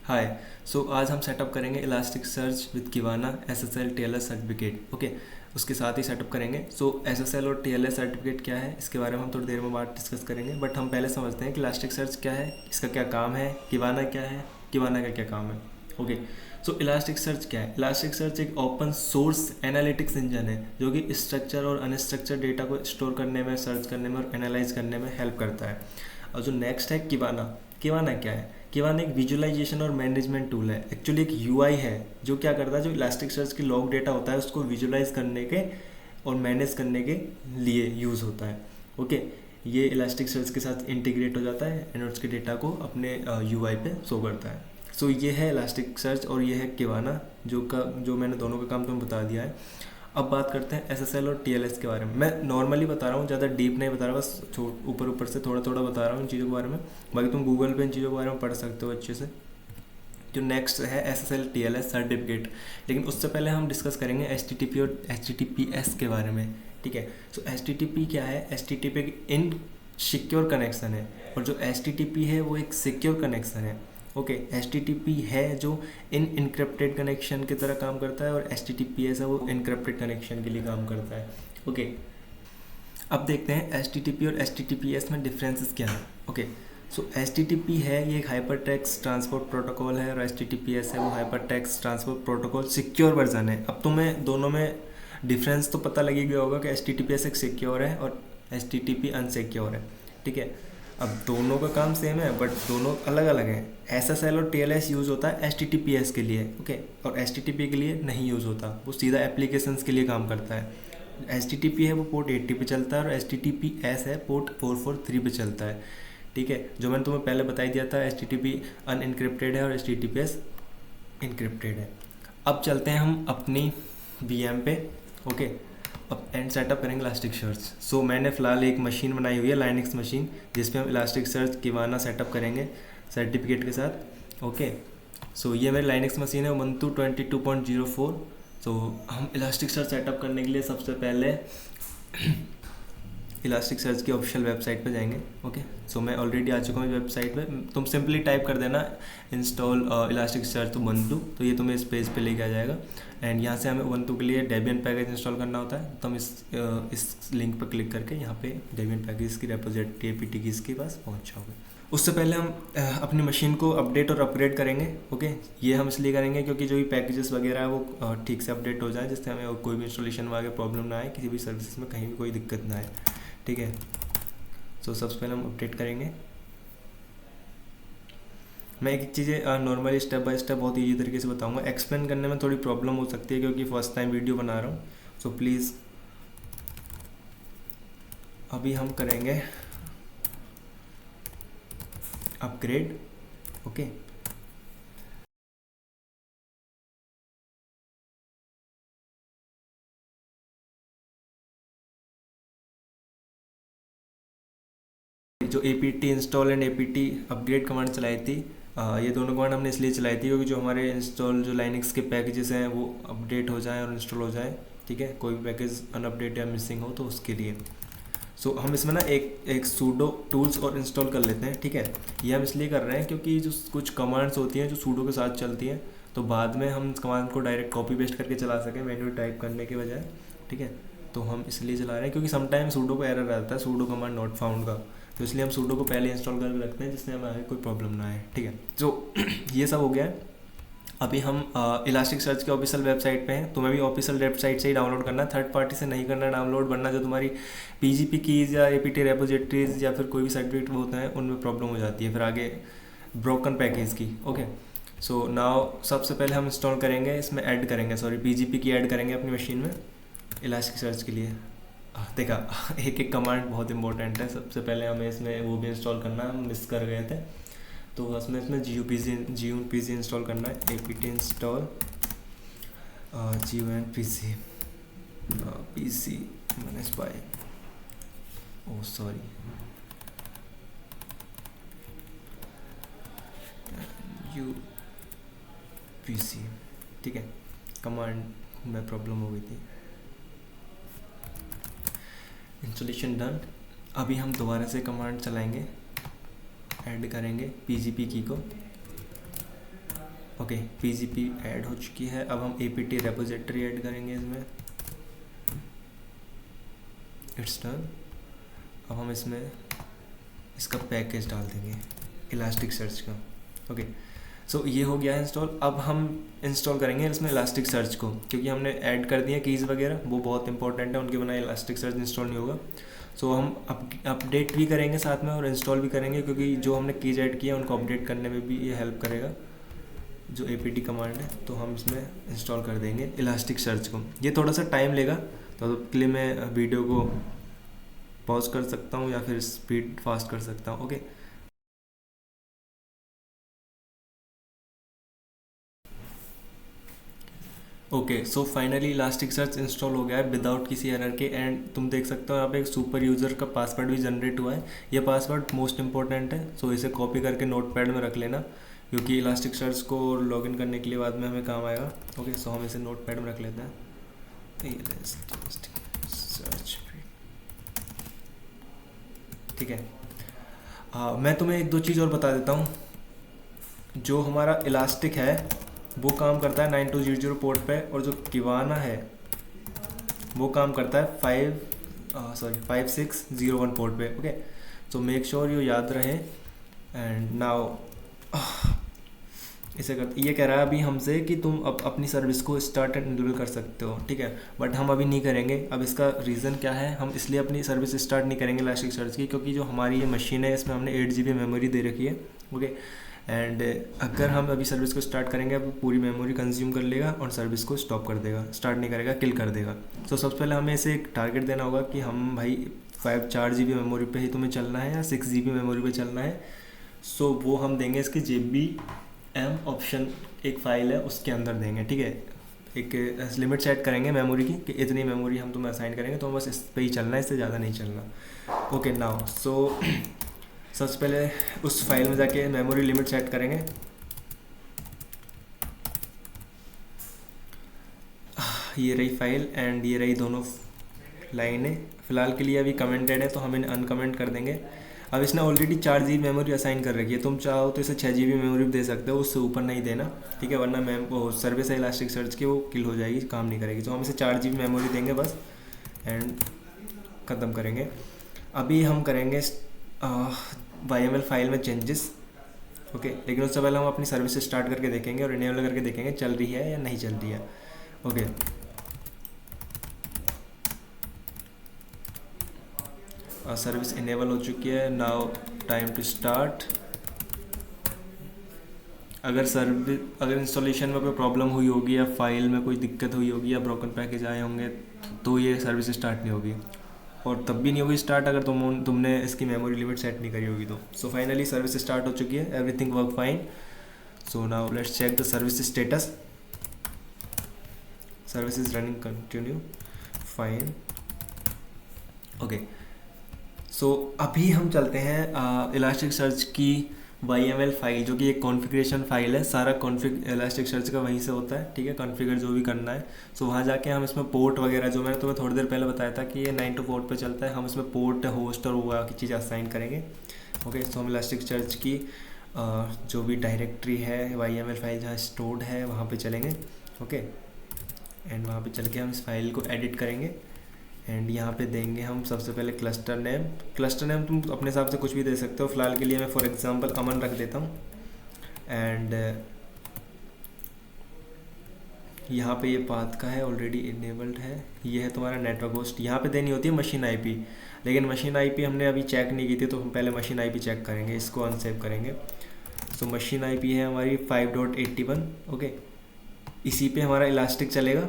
हाय। सो आज हम सेटअप करेंगे elastic search with Kibana SSL TLS certificate. Okay, उसके साथ ही सेटअप करेंगे। सो SSL और TLS सर्टिफिकेट क्या है, इसके बारे में हम थोड़ी देर में बात डिस्कस करेंगे। बट हम पहले समझते हैं कि इलास्टिक सर्च क्या है, इसका क्या काम है, किवाना क्या है, किवाना का क्या काम है। ओके, सो इलास्टिक सर्च क्या है? इलास्टिक सर्च एक ओपन सोर्स एनालिटिक्स इंजन है जो कि स्ट्रक्चर और अनस्ट्रक्चर डेटा को स्टोर करने में, सर्च करने में और एनालाइज करने में हेल्प करता है। और जो नेक्स्ट है किवाना। किवाना क्या है? किवाना एक विजुअलाइजेशन और मैनेजमेंट टूल है। एक्चुअली एक यूआई है जो क्या करता है, जो इलास्टिक सर्च की लॉग डेटा होता है उसको विजुअलाइज करने के और मैनेज करने के लिए यूज़ होता है। ओके, ये इलास्टिक सर्च के साथ इंटीग्रेट हो जाता है एंड उसके डेटा को अपने यूआई पे शो करता है। सो ये है इलास्टिक सर्च और ये है किवाना, जो मैंने दोनों का काम तुम्हें बता दिया है। अब बात करते हैं SSL और TLS के बारे में। मैं नॉर्मली बता रहा हूँ, ज़्यादा डीप नहीं बता रहा, बस ऊपर ऊपर से थोड़ा थोड़ा बता रहा हूँ इन चीज़ों के बारे में। बाकी तुम गूगल पे इन चीज़ों के बारे में पढ़ सकते हो अच्छे से। जो नेक्स्ट है SSL TLS सर्टिफिकेट, लेकिन उससे पहले हम डिस्कस करेंगे HTTP और HTTPS के बारे में। ठीक है, सो HTTP क्या है? HTTP एक इन सिक्योर कनेक्शन है और जो HTTP है वो एक सिक्योर कनेक्शन है। ओके, HTTP है जो इन इनक्रिप्टेड कनेक्शन की तरह काम करता है और HTTPS है वो इनक्रिप्टेड कनेक्शन के लिए काम करता है। ओके, अब देखते हैं HTTP और HTTPS में डिफरेंसेस क्या है। ओके, सो HTTP है ये एक हाइपर टेक्स्ट ट्रांसपोर्ट प्रोटोकॉल है और HTTPS है वो hyper text transport protocol secure version है। अब तुम्हें दोनों में डिफरेंस तो पता लग ही गया होगा कि HTTPS एक सिक्योर है और HTTP अनसिक्योर है। ठीक है, अब दोनों का काम सेम है बट दोनों अलग अलग हैं। SSL और TLS यूज़ होता है HTTPS के लिए, ओके, और HTTP के लिए नहीं यूज़ होता, वो सीधा एप्लीकेशंस के लिए काम करता है। HTTP है वो पोर्ट 80 पे चलता है और HTTPS है पोर्ट 443 पे चलता है। ठीक है, जो मैंने तुम्हें पहले बता ही दिया था, HTTP अनइनक्रिप्टेड है और HTTPS इनक्रिप्टेड है। अब चलते हैं हम अपनी VM पे। ओके, अब एंड सेटअप करेंगे इलास्टिक सर्च। सो मैंने फ़िलहाल एक मशीन बनाई हुई है, लाइनक्स मशीन, जिस पे हम इलास्टिक सर्च किवाना सेटअप करेंगे सर्टिफिकेट के साथ। ओके, सो ये मेरी लाइनक्स मशीन है Ubuntu 22.04। तो हम इलास्टिक सर्च सेटअप करने के लिए सबसे पहले इलास्टिक सर्च की ऑफिशियल वेबसाइट पे जाएंगे। ओके, सो मैं ऑलरेडी आ चुका हूँ वेबसाइट पे। तुम सिंपली टाइप कर देना इंस्टॉल इलास्टिक सर्च Ubuntu, तो ये तुम्हें इस पेज पे लेके आ जाएगा। एंड यहाँ से हमें Ubuntu के लिए डेबियन पैकेज इंस्टॉल करना होता है, तो हम इस लिंक पर क्लिक करके यहाँ पे डेबियन पैकेज की रेपोजिटरी APT की इसके पास पहुँच जाओगे। उससे पहले हम अपनी मशीन को अपडेट और अपग्रेड करेंगे। ओके, ये हम इसलिए करेंगे क्योंकि जो भी पैकेजेस वगैरह है वो ठीक से अपडेट हो जाए, जिससे हमें कोई भी इंस्टॉलेशन में आगे प्रॉब्लम ना आए, किसी भी सर्विसेज में कहीं भी कोई दिक्कत ना आए। ठीक है, सो सबसे पहले हम अपडेट करेंगे। मैं एक एक चीज़ें नॉर्मली स्टेप बाय स्टेप बहुत ईजी तरीके से बताऊंगा। एक्सप्लेन करने में थोड़ी प्रॉब्लम हो सकती है क्योंकि फर्स्ट टाइम वीडियो बना रहा हूँ, सो प्लीज़ अभी हम करेंगे अपग्रेड। ओके, जो APT install and APT upgrade command चलाई थी, ये दोनों कमांड हमने इसलिए चलाई थी क्योंकि जो हमारे इंस्टॉल जो लाइनक्स के पैकेजेस हैं वो अपडेट हो जाएं और इंस्टॉल हो जाएं। ठीक है, कोई भी पैकेज अनअपडेट या मिसिंग हो तो उसके लिए। सो हम इसमें ना एक सूडो टूल्स और इंस्टॉल कर लेते हैं। ठीक है, ये हम इसलिए कर रहे हैं क्योंकि जो कुछ कमांड्स होती हैं जो सूडो के साथ चलती हैं, तो बाद में हम कमांड को डायरेक्ट कॉपी पेस्ट करके चला सकें मैन्युअली टाइप करने के बजाय। ठीक है, तो हम इसलिए चला रहे हैं क्योंकि समटाइम सूडो को एरर आता है, सूडो कमांड नॉट फाउंड का, तो इसलिए हम सूडो को पहले इंस्टॉल करके रखते हैं जिससे हमें आगे कोई प्रॉब्लम ना आए। ठीक है, तो ये सब हो गया है। अभी हम इलास्टिक सर्च के ऑफिशियल वेबसाइट पे हैं। तुम्हें भी ऑफिशियल वेबसाइट से ही डाउनलोड करना है, थर्ड पार्टी से नहीं करना डाउनलोड, वरना जो तुम्हारी PGP कीज़ या APT रेपोजिटरीज या फिर कोई भी सर्टिफिकेट होते हैं उनमें प्रॉब्लम हो जाती है फिर आगे ब्रोकन पैकेज की। ओके, सो नाउ सबसे पहले हम इंस्टॉल करेंगे, इसमें ऐड करेंगे, सॉरी PGP की ऐड करेंगे अपनी मशीन में इलास्टिक सर्च के लिए। देखा, एक एक कमांड बहुत इंपॉर्टेंट है। सबसे पहले हमें इसमें वो भी इंस्टॉल करना है, हम मिस कर गए थे, तो उसमें इसमें GUPC इंस्टॉल करना है। APT install GUNPC PC -by, oh sorry, UPC। ठीक है, कमांड में प्रॉब्लम हो गई थी। Installation done. अभी हम दोबारा से कमांड चलाएंगे, ऐड करेंगे PGP की को। ओके, पीजीपी ऐड हो चुकी है। अब हम एपीटी रेपोजिटरी ऐड करेंगे इसमें। It's done. अब हम इसमें इसका पैकेज डाल देंगे इलास्टिक सर्च का। ओके, सो ये हो गया है इंस्टॉल। अब हम इंस्टॉल करेंगे इसमें इलास्टिक सर्च को, क्योंकि हमने ऐड कर दिए कीज़ वगैरह, वो बहुत इंपॉर्टेंट है, उनके बिना इलास्टिक सर्च इंस्टॉल नहीं होगा। सो हम अपडेट भी करेंगे साथ में और इंस्टॉल भी करेंगे, क्योंकि जो हमने कीज़ ऐड किया उनको अपडेट करने में भी ये हेल्प करेगा जो एपीटी कमांड है। तो हम इसमें इंस्टॉल कर देंगे इलास्टिक सर्च को। ये थोड़ा सा टाइम लेगा, तो उसके लिए मैं वीडियो को पॉज कर सकता हूँ या फिर स्पीड फास्ट कर सकता हूँ। Okay, okay, so finally elastic search install हो गया है विदाउट किसी एरर के। एंड तुम देख सकते हो यहाँ पे एक सुपर यूज़र का पासवर्ड भी जनरेट हुआ है। ये पासवर्ड मोस्ट इंपॉर्टेंट है, सो इसे कॉपी करके नोटपैड में रख लेना, क्योंकि इलास्टिक सर्च को लॉगिन करने के लिए बाद में हमें काम आएगा। ओके, सो हम इसे नोटपैड में रख लेते हैं। सर्च, ठीक है। मैं तुम्हें एक दो चीज़ और बता देता हूँ। जो हमारा इलास्टिक है वो काम करता है 9200 पोर्ट पे, और जो किवाना है वो काम करता है 5601 पोर्ट पे। Okay, so make sure you याद रहे। एंड नाउ इसे कर, ये कह रहा है अभी हमसे कि तुम अपनी सर्विस को स्टार्ट एंड इनेबल कर सकते हो, ठीक है, बट हम अभी नहीं करेंगे। अब इसका रीज़न क्या है, हम इसलिए अपनी सर्विस स्टार्ट नहीं करेंगे इलास्टिक सर्च की, क्योंकि जो हमारी ये मशीन है इसमें हमने 8 GB मेमोरी दे रखी है। ओके, एंड अगर हम अभी सर्विस को स्टार्ट करेंगे अब पूरी मेमोरी कंज्यूम कर लेगा और सर्विस को स्टॉप कर देगा, स्टार्ट नहीं करेगा, किल कर देगा। तो सबसे पहले हमें इसे एक टारगेट देना होगा कि हम भाई 4 GB मेमोरी पे ही तुम्हें चलना है या 6 GB मेमोरी पे चलना है। सो वो हम देंगे इसके JBM ऑप्शन, एक फाइल है उसके अंदर देंगे, ठीक है। एक लिमिट सेट करेंगे मेमोरी की कि इतनी मेमोरी हम तुम्हें असाइन करेंगे, तो बस इस पे ही चलना है, इससे ज़्यादा नहीं चलना। ओके, नाउ सो सबसे पहले उस फाइल में जाके मेमोरी लिमिट सेट करेंगे। ये रही फाइल एंड ये रही दोनों लाइनें। फ़िलहाल के लिए अभी कमेंटेड है तो हम इन्हें अनकमेंट कर देंगे। अब इसने ऑलरेडी 4 GB मेमोरी असाइन कर रखी है, तुम चाहो तो इसे 6 GB मेमोरी भी दे सकते हो, उससे ऊपर नहीं देना, ठीक है, वरना वो सर्विस है इलास्टिक सर्च की, वो किल हो जाएगी, काम नहीं करेगी। तो हम इसे 4 GB मेमोरी देंगे बस, एंड ख़त्म करेंगे। अभी हम करेंगे YML फाइल में चेंजेस। ओके, लेकिन उससे पहले हम अपनी सर्विस स्टार्ट करके देखेंगे और इनेबल करके देखेंगे चल रही है या नहीं चल रही है। ओके, सर्विस इनेबल हो चुकी है। Now time to start. अगर इंस्टॉलेशन में कोई प्रॉब्लम हुई होगी या फाइल में कोई दिक्कत हुई होगी या ब्रोकन पैकेज आए होंगे तो ये सर्विस स्टार्ट नहीं होगी, और तब भी नहीं होगी स्टार्ट अगर तुमने इसकी मेमोरी लिमिट सेट नहीं करी होगी तो। सो फाइनली सर्विस स्टार्ट हो चुकी है, everything work fine. So now let's check the service status. Service is running continue, fine. Okay, so अभी हम चलते हैं इलास्टिक सर्च की YML फाइल, जो कि एक कॉन्फ़िगरेशन फाइल है। सारा कॉन्फ़िग इलास्टिक सर्च का वहीं से होता है, ठीक है, कॉन्फ़िगर जो भी करना है। सो वहाँ जाके हम इसमें पोर्ट वगैरह, जो मैंने तुम्हें थोड़ी देर पहले बताया था कि ये 9 to पोर्ट पे चलता है, हम इसमें पोर्ट, होस्ट और वो की चीज़ें असाइन करेंगे। ओके, सो हम इलास्टिक सर्च की जो भी डायरेक्टरी है YML फाइल जहाँ स्टोर्ड है वहाँ पे चलेंगे। ओके, एंड वहाँ पे चल के हम इस फाइल को एडिट करेंगे एंड यहाँ पे देंगे हम सबसे पहले क्लस्टर नेम। क्लस्टर नेम तुम अपने हिसाब से कुछ भी दे सकते हो, फिलहाल के लिए मैं फॉर एग्जांपल अमन रख देता हूँ। एंड यहाँ पे ये पाथ का है, ऑलरेडी इनेबल्ड है। ये है तुम्हारा नेटवर्क होस्ट, यहाँ पे देनी होती है मशीन IP, लेकिन मशीन IP हमने अभी चेक नहीं की थी, तो हम पहले मशीन IP चेक करेंगे, इसको अनसेव करेंगे। सो मशीन IP है हमारी 5.81। ओके, इसी पे हमारा इलास्टिक चलेगा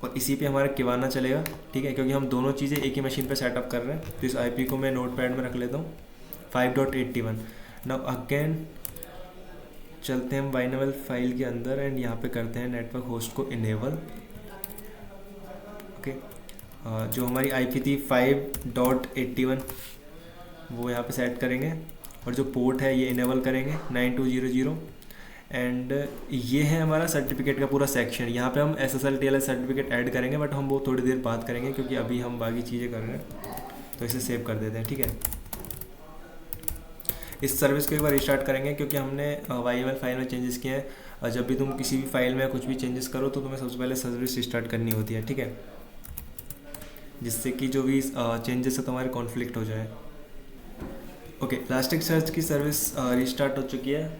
और इसी पे हमारा किवाना चलेगा, ठीक है, क्योंकि हम दोनों चीज़ें एक ही मशीन पे सेटअप कर रहे हैं। तो इस IP को मैं नोटपैड में रख लेता हूँ 5.81। नाउ अगेन चलते हैं हम YML फाइल के अंदर एंड यहाँ पे करते हैं नेटवर्क होस्ट को इनेबल। ओके, जो हमारी IP थी 5.81 वो यहाँ पे सेट करेंगे, और जो पोर्ट है ये इनेबल करेंगे 9200। एंड ये है हमारा सर्टिफिकेट का पूरा सेक्शन। यहाँ पे हम SSL TLS सर्टिफिकेट ऐड करेंगे, बट हम वो थोड़ी देर बाद करेंगे क्योंकि अभी हम बाकी चीज़ें कर रहे हैं, तो इसे सेव कर देते हैं, ठीक है। इस सर्विस को एक बार रिस्टार्ट करेंगे क्योंकि हमने YML फाइल में चेंजेस किए हैं। और जब भी तुम किसी भी फाइल में कुछ भी चेंजेस करो तो तुम्हें सबसे पहले सर्विस स्टार्ट करनी होती है, ठीक है, जिससे कि जो भी चेंजेस है तुम्हारे कॉन्फ्लिक्ट हो जाए। ओके, इलास्टिक सर्च की सर्विस रिस्टार्ट हो चुकी है।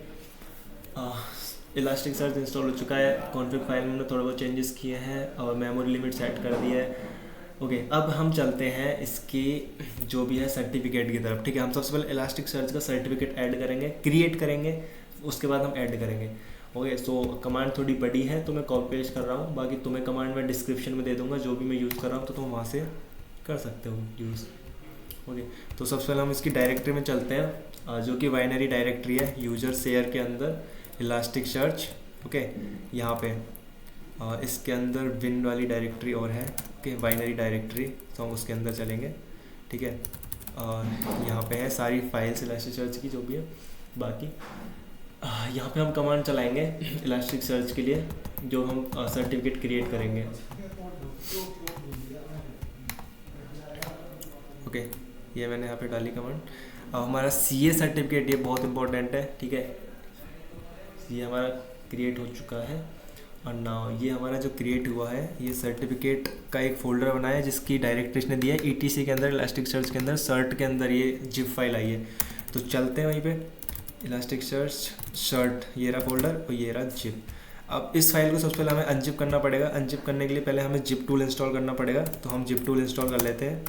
इलास्टिक सर्च इंस्टॉल हो चुका है। कॉन्फ़िग फाइल में थोड़े बहुत चेंजेस किए हैं और मेमोरी लिमिट सेट कर दिया है। ओके, अब हम चलते हैं इसके जो भी है सर्टिफिकेट की तरफ, ठीक है। हम सबसे पहले इलास्टिक सर्च का सर्टिफिकेट ऐड करेंगे, क्रिएट करेंगे, उसके बाद हम ऐड करेंगे। ओके, सो कमांड थोड़ी बड़ी है तो मैं कॉपी पेस्ट कर रहा हूँ, बाकी तुम्हें कमांड में डिस्क्रिप्शन में दे दूंगा जो भी मैं यूज़ कर रहा हूँ, तो तुम वहाँ से कर सकते हो यूज़। ओके, तो सबसे पहले हम इसकी डायरेक्टरी में चलते हैं, जो कि बाइनरी डायरेक्टरी है यूजर शेयर के अंदर इलास्टिक सर्च। ओके, यहाँ पे इसके अंदर विन वाली डायरेक्टरी और है, ओके, बाइनरी डायरेक्टरी, तो हम उसके अंदर चलेंगे, ठीक है। यहाँ पे है सारी फाइल्स इलास्टिक सर्च की जो भी है। बाकी यहाँ पे हम कमांड चलाएंगे इलास्टिक सर्च के लिए, जो हम सर्टिफिकेट क्रिएट करेंगे। ओके, ये मैंने यहाँ पे डाली कमांड। अब हमारा CA सर्टिफिकेट, ये बहुत इंपॉर्टेंट है, ठीक है, ये हमारा क्रिएट हो चुका है। और नाउ ये हमारा जो क्रिएट हुआ है, ये सर्टिफिकेट का एक फोल्डर बना है जिसकी डायरेक्टरी इसने दिया है ETC के अंदर, इलास्टिक सर्च के अंदर, सर्ट के अंदर ये जिप फाइल आई है। तो चलते हैं वहीं पे, इलास्टिक सर्च सर्ट, ये रहा फोल्डर और ये रहा जिप। अब इस फाइल को सबसे पहले हमें अनजिप करना पड़ेगा। अनजिप करने के लिए पहले हमें जिप टूल इंस्टॉल करना पड़ेगा, तो हम जिप टूल इंस्टॉल कर लेते हैं,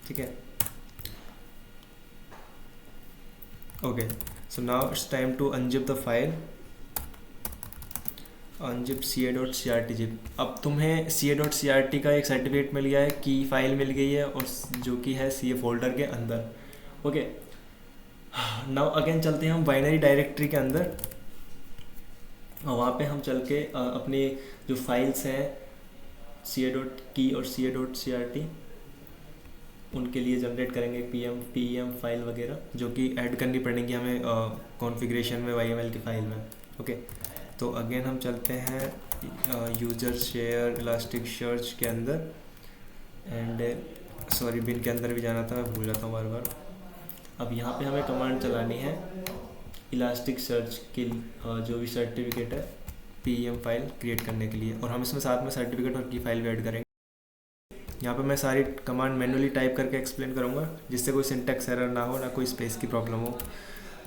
ठीक है। Okay, so now it's time to unzip the file, unzip ca.crt zip. अब तुम्हें ca.crt का एक सर्टिफिकेट मिल गया है, की फाइल मिल गई है, और जो कि है CA फोल्डर के अंदर। ओके, नाउ अगेन चलते हैं हम बाइनरी डायरेक्टरी के अंदर, और वहाँ पे हम चल के अपनी जो फाइल्स हैं ca.key और ca.crt, उनके लिए जनरेट करेंगे PEM फाइल वगैरह, जो कि ऐड करनी पड़ेंगी हमें कॉन्फ़िगरेशन में YML की फाइल में। ओके, तो अगेन हम चलते हैं यूजर शेयर इलास्टिक सर्च के अंदर, एंड सॉरी बिन के अंदर भी जाना था, मैं भूल जाता हूँ बार बार। अब यहाँ पे हमें कमांड चलानी है इलास्टिक सर्च के जो भी सर्टिफिकेट है PEM फाइल क्रिएट करने के लिए, और हम इसमें साथ में सर्टिफिकेट और की फाइल भी ऐड करेंगे। यहाँ पे मैं सारी कमांड मैनुअली टाइप करके एक्सप्लेन करूँगा, जिससे कोई सिंटैक्स एरर ना हो, ना कोई स्पेस की प्रॉब्लम हो।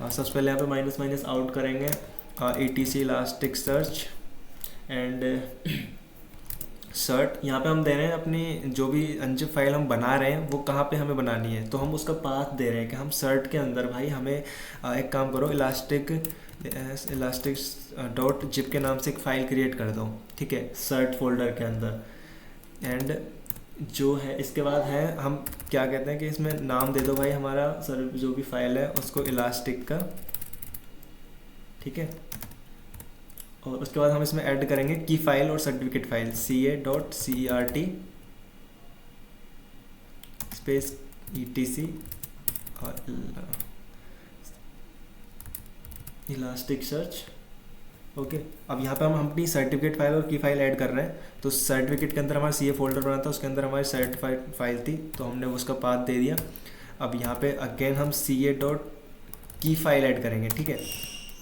सबसे पहले यहाँ पे माइनस माइनस आउट करेंगे ETC elastic search and cert. यहाँ पे हम दे रहे हैं अपनी जो भी अनजिप फाइल हम बना रहे हैं वो कहाँ पे हमें बनानी है, तो हम उसका पाथ दे रहे हैं कि हम सर्ट के अंदर भाई हमें एक काम करो, इलास्टिक डॉट जिप के नाम से एक फ़ाइल क्रिएट कर दो, ठीक है, सर्ट फोल्डर के अंदर। एंड जो है इसके बाद है हम क्या कहते हैं कि इसमें नाम दे दो भाई हमारा सर जो भी फाइल है उसको इलास्टिक का, ठीक है। और उसके बाद हम इसमें ऐड करेंगे की फाइल और certificate file ca.cert space ETC और इलास्टिक सर्च। ओके, अब यहाँ पे हम अपनी सर्टिफिकेट फाइल और की फाइल ऐड कर रहे हैं। तो सर्टिफिकेट के अंदर हमारा CA फोल्डर बना था, उसके अंदर हमारी सर्टिफाइड फाइल थी, तो हमने उसका पाथ दे दिया। अब यहाँ पे अगेन हम ca.की फाइल ऐड करेंगे, ठीक है,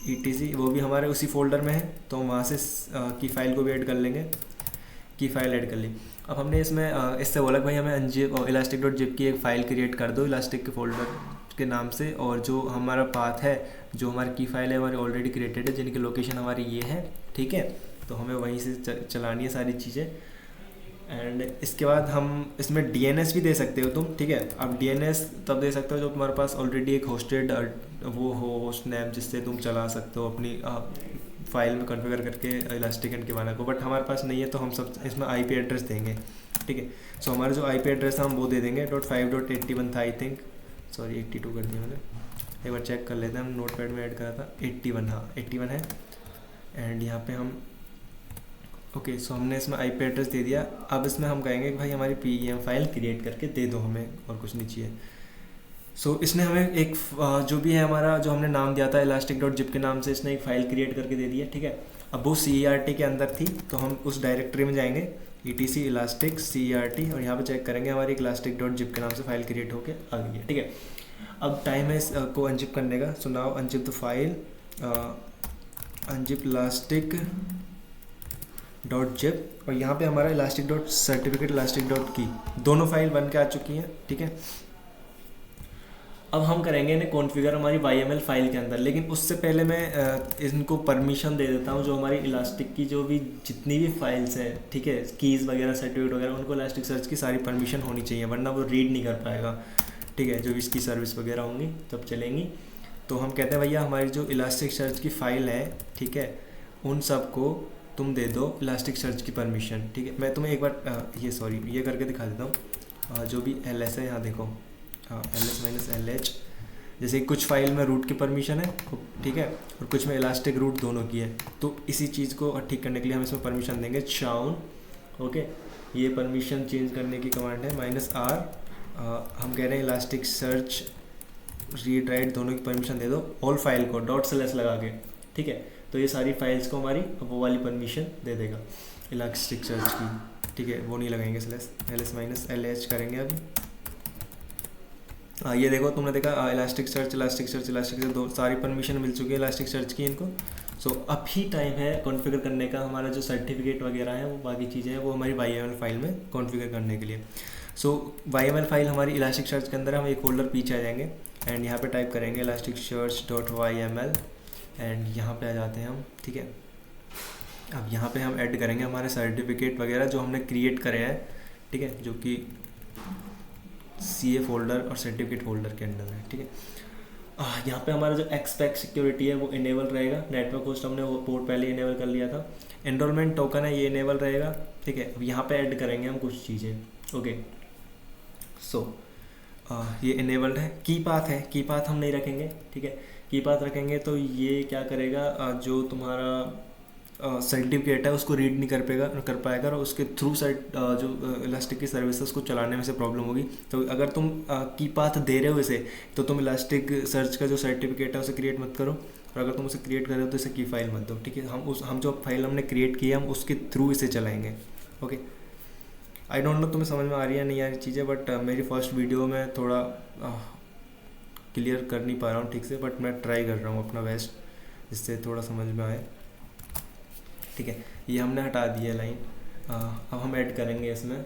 ETC, वो भी हमारे उसी फोल्डर में है, तो हम वहाँ से की फाइल को भी ऐड कर लेंगे, की फाइल ऐड कर ली। अब हमने इसमें इससे बोला कि भाई हमें अनजिप और इलास्टिक.जिप की एक फ़ाइल क्रिएट कर दो इलास्टिक के फोल्डर के नाम से, और जो हमारा पाथ है, जो हमारी की फाइल है हमारी ऑलरेडी क्रिएटेड है, जिनकी लोकेशन हमारी ये है, ठीक है, तो हमें वहीं से चलानी है सारी चीज़ें। एंड इसके बाद हम इसमें DNS भी दे सकते हो तुम, ठीक है। अब DNS तब दे सकते हो जब तुम्हारे पास ऑलरेडी एक होस्टेड वो हो होस्ट नेम, जिससे तुम चला सकते हो अपनी फाइल में कॉन्फ़िगर करके इलास्टिक एंड किवाना को, बट हमारे पास नहीं है, तो हम सब इसमें IP एड्रेस देंगे, ठीक है। सो हमारा जो IP एड्रेस था हम वो दे देंगे .5.81 था, आई थिंक, सॉरी 82 कर दिया मैंने, एक बार चेक कर लेते हैं, हम नोटपैड में ऐड करा था 81, हाँ 81 है। एंड यहाँ पे हम ओके, सो हमने इसमें IP एड्रेस दे दिया। अब इसमें हम कहेंगे कि भाई हमारी PEM फाइल क्रिएट करके दे दो हमें, और कुछ नहीं चाहिए। सो इसने हमें एक जो भी है हमारा जो हमने नाम दिया था इलास्टिक.जिप के नाम से, इसने एक फ़ाइल क्रिएट करके दे दिया, ठीक है। अब वो CERT के अंदर थी, तो हम उस डायरेक्टरी में जाएंगे ETC इलास्टिक CERT, और यहाँ पे चेक करेंगे हमारी इलास्टिक.जिप के नाम से फाइल क्रिएट होकर आ गई है, ठीक है। अब टाइम है इसको अनजिप करने का। So now unzip the file unzip elastic dot zip, और यहाँ पे हमारा elastic dot certificate elastic dot की दोनों फाइल बन के आ चुकी हैं, ठीक है। अब हम करेंगे इन्हें कॉन्फ़िगर हमारी YML फाइल के अंदर, लेकिन उससे पहले मैं इनको परमिशन दे देता हूँ। जो हमारी इलास्टिक की जो भी जितनी भी फाइल्स हैं, ठीक है, कीज़ वगैरह सर्टिफिकेट वगैरह, उनको इलास्टिक सर्च की सारी परमिशन होनी चाहिए, वरना वो रीड नहीं कर पाएगा, ठीक है। जो भी इसकी सर्विस वगैरह होंगी तब चलेंगी। तो हम कहते हैं भैया हमारी जो इलास्टिक सर्च की फ़ाइल है, ठीक है, उन सबको तुम दे दो इलास्टिक सर्च की परमिशन, ठीक है। मैं तुम्हें एक बार ये करके दिखा देता हूँ। जो भी LS है यहाँ देखो, ls-lh, जैसे कुछ फाइल में रूट की परमिशन है, ठीक है, और कुछ में इलास्टिक रूट दोनों की है। तो इसी चीज़ को ठीक करने के लिए हम इसमें परमिशन देंगे चाउन, ओके। ये परमिशन चेंज करने की कमांड है -r। हम कह रहे हैं इलास्टिक सर्च रीड राइट दोनों की परमिशन दे दो, ऑल फाइल को ./ लगा के, ठीक है। तो ये सारी फाइल्स को हमारी वो वाली परमिशन दे देगा इलास्टिक सर्च की, ठीक है। वो नहीं लगाएंगे ls-lh करेंगे अभी। ये देखो, तुमने देखा इलास्टिक सर्च दो सारी परमिशन मिल चुकी है इलास्टिक सर्च की इनको। सो अब ही टाइम है कॉन्फ़िगर करने का, हमारा जो सर्टिफिकेट वगैरह है वो बाकी चीज़ें हैं वो हमारी YML फाइल में कॉन्फ़िगर करने के लिए। सो YML फाइल हमारी इलास्टिक सर्च के अंदर, हम एक फोल्डर पीछे आ जाएंगे एंड यहाँ पे टाइप करेंगे इलास्टिक सर्च .yml एंड यहाँ पे आ जाते हैं हम, ठीक है। अब यहाँ पे हम ऐड करेंगे हमारे सर्टिफिकेट वगैरह जो हमने क्रिएट करे हैं, ठीक है, जो कि CA फोल्डर और सर्टिफिकेट फोल्डर के अंदर है, ठीक है। यहाँ पे हमारा जो एक्सपेक्ट सिक्योरिटी है वो इनेबल रहेगा। नेटवर्क होस्ट हमने वो पोर्ट पहले इनेबल कर लिया था। एनरोलमेंट टोकन है, ये इनेबल रहेगा, ठीक है। अब यहाँ पे ऐड करेंगे हम कुछ चीज़ें, ओके। सो ये इनेबल्ड है। की पाथ हम नहीं रखेंगे, ठीक है। की पाथ रखेंगे तो ये क्या करेगा, जो तुम्हारा सर्टिफिकेट है उसको रीड नहीं कर पाएगा और उसके थ्रू जो इलास्टिक की सर्विसेज को चलाने में से प्रॉब्लम होगी। तो अगर तुम की पाथ दे रहे हो इसे, तो तुम इलास्टिक सर्च का जो सर्टिफिकेट है उसे क्रिएट मत करो, और अगर तुम उसे क्रिएट कर रहे हो तो इसे की फाइल मत दो, ठीक है। हम जो फाइल हमने क्रिएट की है हम उसके थ्रू इसे चलाएंगे, ओके। आई डोंट नो तुम्हें समझ में आ रही है नहीं आ रही चीज़ें, बट मेरी फर्स्ट वीडियो में थोड़ा क्लियर कर नहीं पा रहा हूँ ठीक से, बट मैं ट्राई कर रहा हूँ अपना बेस्ट जिससे थोड़ा समझ में आए, ठीक है। ये हमने हटा दी है लाइन। अब हम ऐड करेंगे इसमें,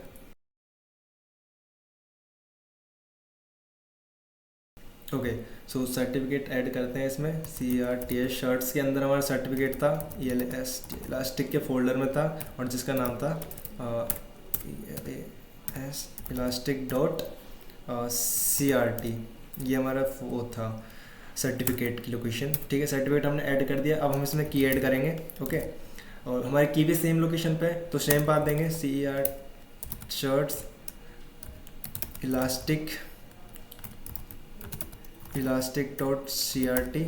ओके। सो सर्टिफिकेट ऐड करते हैं इसमें। CRTS शर्ट्स के अंदर हमारा सर्टिफिकेट था, ये इलास्टिक के फोल्डर में था, और जिसका नाम था elastic.crt। ये हमारा वो था सर्टिफिकेट की लोकेशन, ठीक है। सर्टिफिकेट हमने ऐड कर दिया। अब हम इसमें की ऐड करेंगे, ओके। और हमारी की भी सेम लोकेशन पे, तो सेम पाथ देंगे CR शर्ट्स elastic.crt,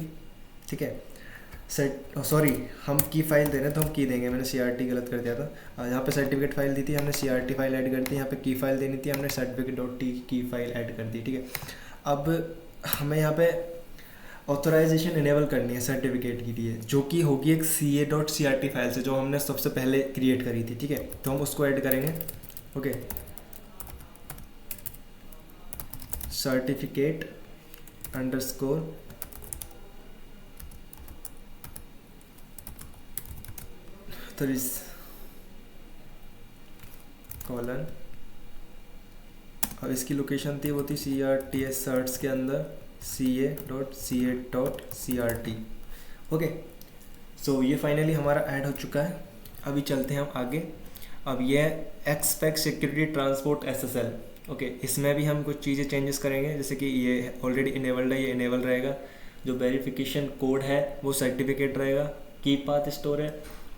ठीक है। सॉरी, हम की फाइल दे रहे हैं तो हम की देंगे, मैंने CRT गलत कर दिया था। यहाँ पे सर्टिफिकेट फाइल दी थी हमने, CRT फाइल ऐड कर दी। यहाँ पे की फाइल देनी थी हमने, certificate.t की फाइल ऐड कर दी, ठीक है। अब हमें यहाँ पे ऑथराइजेशन इनेबल करनी है सर्टिफिकेट के लिए, जो कि होगी एक CA.crt फाइल से जो हमने सबसे पहले क्रिएट करी थी, ठीक है। तो हम उसको ऐड करेंगे, ओके। सर्टिफिकेट अंडरस्कोर कॉलन, अब इसकी लोकेशन थी वो थी CRTS सर्ट्स के अंदर CA.ca.crt, ओके। सो ये फाइनली हमारा ऐड हो चुका है। अभी चलते हैं हम आगे। अब ये expect security transport SSL, okay. इसमें भी हम कुछ चीज़ें चेंजेस करेंगे, जैसे कि ये ऑलरेडी इनेबल्ड है, ये इनेबल रहेगा। जो वेरिफिकेशन कोड है वो सर्टिफिकेट रहेगा। की पाथ स्टोर है,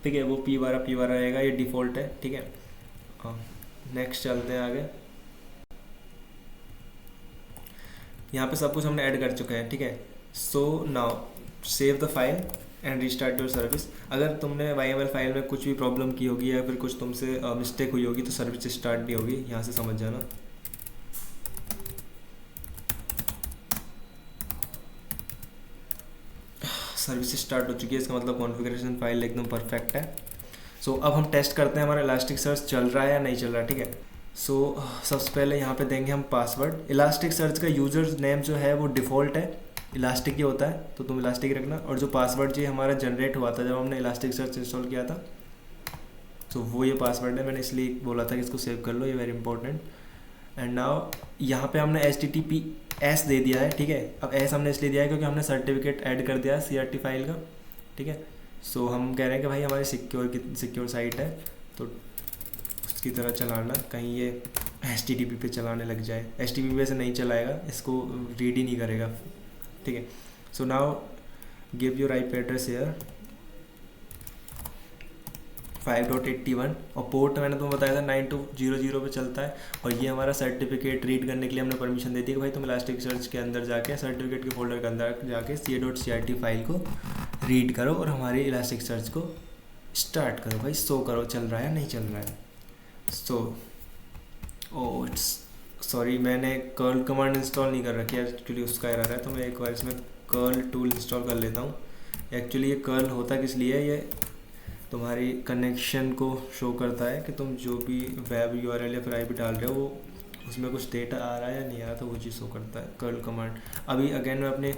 ठीक है, वो P रहेगा, ये डिफ़ॉल्ट है, ठीक है। नेक्स्ट चलते हैं आगे। यहाँ पे सब कुछ हमने ऐड कर चुके हैं, ठीक है। So now save the file and restart your service. अगर तुमने YML फाइल में कुछ भी प्रॉब्लम की होगी या फिर कुछ तुमसे मिस्टेक हुई होगी तो सर्विस स्टार्ट नहीं होगी, यहाँ से समझ जाना। सर्विस स्टार्ट हो चुकी है, इसका मतलब कॉन्फ़िगरेशन फाइल एकदम परफेक्ट है। सो अब हम टेस्ट करते हैं हमारा इलास्टिक सर्च चल रहा है या नहीं चल रहा, ठीक है। सो सबसे पहले यहाँ पे देंगे हम पासवर्ड। इलास्टिक सर्च का यूज़र नेम जो है वो डिफ़ॉल्ट है, इलास्टिक ही होता है, तो तुम इलास्टिक ही रखना। और जो पासवर्ड ये हमारा जनरेट हुआ था जब हमने इलास्टिक सर्च इंस्टॉल किया था, तो वो ये पासवर्ड है, मैंने इसलिए बोला था कि इसको सेव कर लो, ये वेरी इंपॉर्टेंट। एंड नाउ यहाँ पे हमने HTTPS दे दिया है, ठीक है। अब एस हमने इसलिए दिया है क्योंकि हमने सर्टिफिकेट ऐड कर दिया है CRT फाइल का, ठीक है। सो हम कह रहे हैं कि भाई हमारी सिक्योर साइट है, तो उसकी तरह चलाना, कहीं ये HTTP पे चलाने लग जाए। HTTP से नहीं चलाएगा, इसको रीड ही नहीं करेगा, ठीक है। So now give your IP address here 5.81 और पोर्ट मैंने तुम्हें बताया था 9200 पे चलता है। और ये हमारा सर्टिफिकेट रीड करने के लिए हमने परमिशन दे दी कि भाई तुम इलास्टिक सर्च के अंदर जाके सर्टिफिकेट के फोल्डर के अंदर जाके ca.crt फाइल को रीड करो और हमारी इलास्टिक सर्च को स्टार्ट करो। भाई शो करो चल रहा है या नहीं चल रहा है। सॉरी मैंने कर्ल कमांड इंस्टॉल नहीं कर रखी है एक्चुअली, उसका एरर है, तो मैं एक बार इसमें कर्ल टूल इंस्टॉल कर लेता हूँ। एक्चुअली ये कर्ल होता किस लिए है, ये तुम्हारी कनेक्शन को शो करता है कि तुम जो भी वेब URL या फिर IP डाल रहे हो वो उसमें कुछ डेटा आ रहा है या नहीं आ रहा, तो वो चीज़ शो करता है कर्ल कमांड। अभी अगेन मैं अपने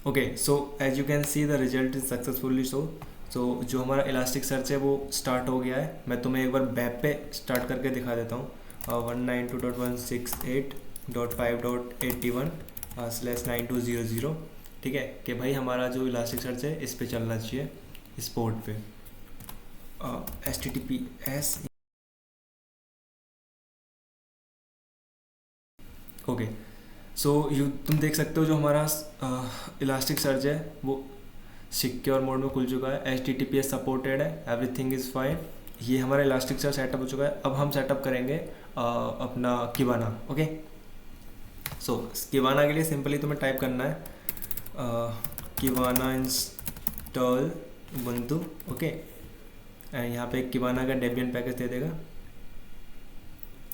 okay, so as you can see the result is successfully so जो हमारा इलास्टिक सर्च है वो स्टार्ट हो गया है। मैं तुम्हें एक बार वेब पे स्टार्ट करके दिखा देता हूँ। 192.168.5.81/9200, ठीक है, कि भाई हमारा जो इलास्टिक सर्च है इस पे चलना चाहिए, इस पोर्ट पे HTTPS। ओके, सो तुम देख सकते हो जो हमारा इलास्टिक सर्च है वो सिक्योर मोड में खुल चुका है, HTTPS सपोर्टेड है, एवरीथिंग इज़ फाइन। ये हमारा इलास्टिक सर्च सेटअप हो चुका है। अब हम सेटअप करेंगे अपना किवाना। ओके, सो किवाना के लिए सिंपली तुम्हें टाइप करना है किवाना इंस्टॉल उबुंटू, ओके। एंड यहाँ पे किवाना का डेबियन पैकेज दे देगा।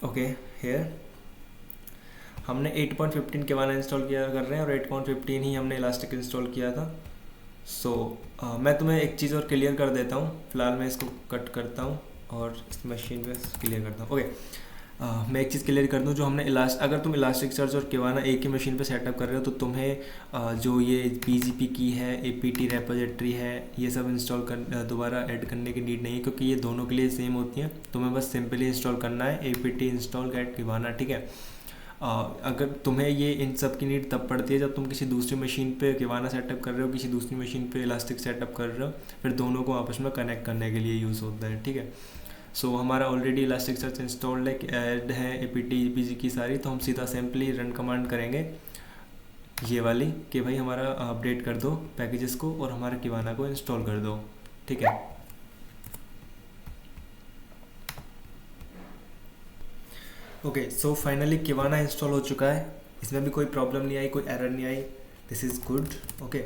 ओके, हेयर हमने 8.15 किवाना इंस्टॉल किया कर रहे हैं और 8.15 ही हमने इलास्टिक इंस्टॉल किया था। मैं तुम्हें एक चीज़ और क्लियर कर देता हूँ। फिलहाल मैं इसको कट करता हूँ और इस मशीन पे क्लियर करता हूँ। ओके, मैं एक चीज़ क्लियर कर दूँ, जो हमने अगर तुम इलास्टिक सर्च और किवाना एक ही मशीन पे सेटअप कर रहे हो तो तुम्हें जो ये PGP की है, APT रेपोजिटरी है, ये सब इंस्टॉल कर दोबारा ऐड करने की नीड नहीं है, क्योंकि ये दोनों के लिए सेम होती हैं। तुम्हें बस सिंपली इंस्टॉल करना है APT इंस्टॉल गेट किवाना, ठीक है। अगर तुम्हें ये इन सब की नीड तब पड़ती है जब तुम किसी दूसरी मशीन पे किवाना सेटअप कर रहे हो, किसी दूसरी मशीन पे इलास्टिक सेटअप कर रहे हो, फिर दोनों को आपस में कनेक्ट करने के लिए यूज़ होता है, ठीक है। सो हमारा ऑलरेडी इलास्टिक सर्च इंस्टॉल्ड है, ऐड है APT EPG की सारी, तो हम सीधा सिंपली रन कमांड करेंगे ये वाली कि भाई हमारा अपडेट कर दो पैकेजेस को और हमारे किवाना को इंस्टॉल कर दो, ठीक है। ओके, सो फाइनली किवाना इंस्टॉल हो चुका है, इसमें भी कोई प्रॉब्लम नहीं आई, कोई एरर नहीं आई, दिस इज़ गुड। ओके,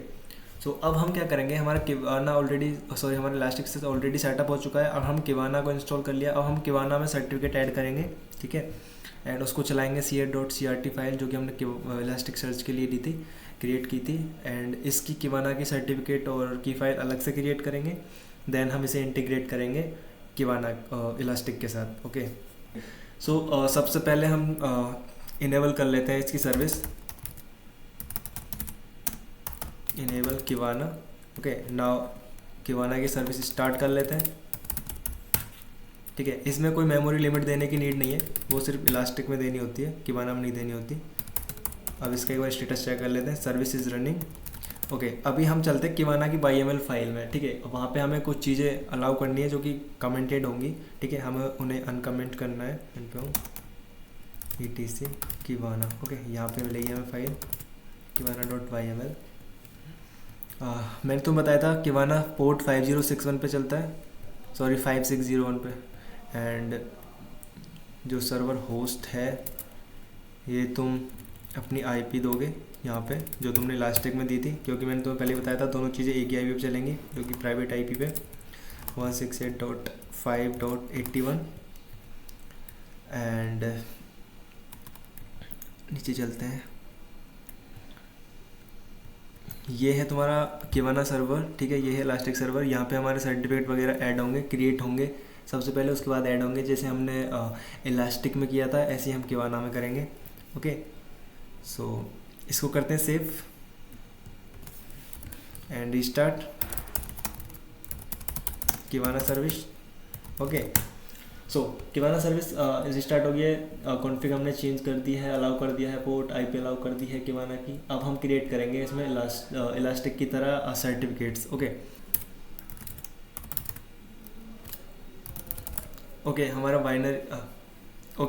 सो अब हम क्या करेंगे, हमारा किवाना हमारा इलास्टिक सर्च ऑलरेडी सेटअप हो चुका है। अब हम किवाना को इंस्टॉल कर लिया, अब हम किवाना में सर्टिफिकेट ऐड करेंगे, ठीक है। एंड उसको चलाएंगे ca.crt फाइल जो कि हमने इलास्टिक सर्च के लिए दी थी, क्रिएट की थी। एंड इसकी किवाना की सर्टिफिकेट और की फाइल अलग से क्रिएट करेंगे, देन हम इसे इंटीग्रेट करेंगे किवाना इलास्टिक के साथ। ओके, सो सबसे पहले हम इनेबल कर लेते हैं इसकी सर्विस, इनेबल किवाना। ओके, नाउ किवाना की सर्विस स्टार्ट कर लेते हैं, ठीक है। इसमें कोई मेमोरी लिमिट देने की नीड नहीं है, वो सिर्फ इलास्टिक में देनी होती है, किवाना में नहीं देनी होती। अब इसका एक बार स्टेटस चेक कर लेते हैं, सर्विस इज़ रनिंग। ओके, अभी हम चलते हैं किवाना की YML फाइल में, ठीक है। वहाँ पे हमें कुछ चीज़ें अलाउ करनी है जो कि कमेंटेड होंगी, ठीक है, हमें उन्हें अनकमेंट करना है। इन पे हूँ etc किवाना। ओके, यहाँ पे मिलेगी हमें फाइल kiwana.yml। मैंने तुम्हें बताया था किवाना पोर्ट 5061 पे चलता है, सॉरी 5601 पे। एंड जो सर्वर होस्ट है ये तुम अपनी IP दोगे यहाँ पे जो तुमने इलास्टिक में दी थी, क्योंकि मैंने तुम्हें पहले बताया था दोनों चीज़ें एक ही IP पे चलेंगी, जो कि प्राइवेट IP पे 168.5.81। एंड नीचे चलते हैं, ये है तुम्हारा किवाना सर्वर, ठीक है, ये है इलास्टिक सर्वर। यहाँ पे हमारे सर्टिफिकेट वगैरह ऐड होंगे, क्रिएट होंगे, सबसे पहले, उसके बाद ऐड होंगे। जैसे हमने इलास्टिक में किया था ऐसे ही हम किवाना में करेंगे। ओके, सो इसको करते हैं save and restart Kibana service. Okay, so Kibana service restart हो गया है। कॉन्फ़िग हमने चेंज कर दी है, अलाउ कर दिया है, पोर्ट आईपी अलाउ कर दी है किवाना की। अब हम क्रिएट करेंगे इसमें इलास्टिक की तरह सर्टिफिकेट्स। ओके, हमारा